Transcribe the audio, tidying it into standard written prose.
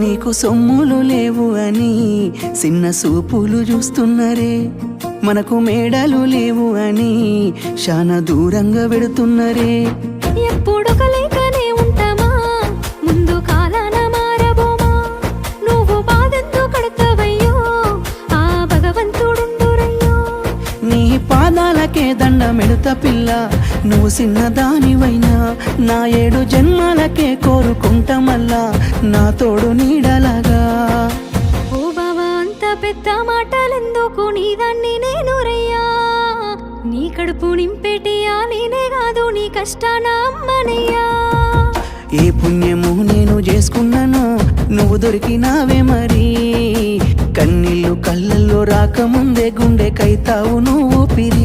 నీకు సొమ్ములు లేవు అని చిన్న సూపులు చూస్తున్నరే, మనకు మేడలు లేవు అని శానా దూరంగా వెడుతున్నరే. ఎప్పుడు కలేకనే ఉంటామా, ముందు కాలాన మారబోమా. నువ్వు బాధంతో కడతావయ్యో, ఆ భగవంతుడుండురయ్యో. నీ పాదాలకే దండమెడుత పిల్ల, నువ్వు చిన్నదానివైనా నా 7 జన్మాలకే కోరుకుంటా మల్లా నా తోడు నీడలాగా. ఓ బావా అంత పెద్ద మాటలెందుకు, నీదాన్ని నేను రయ్యా. నీ కడుపు నింపేటియా నేనే కాదు, నీ కష్టాన అమ్మనయ్యా. ఏ పుణ్యము నేను చేసుకున్నాను, నువ్వు దొరికినావే మరి. కన్నీళ్ళు కళ్ళల్లో రాకముందే గుండె కైతావు నువ్వు పిరి.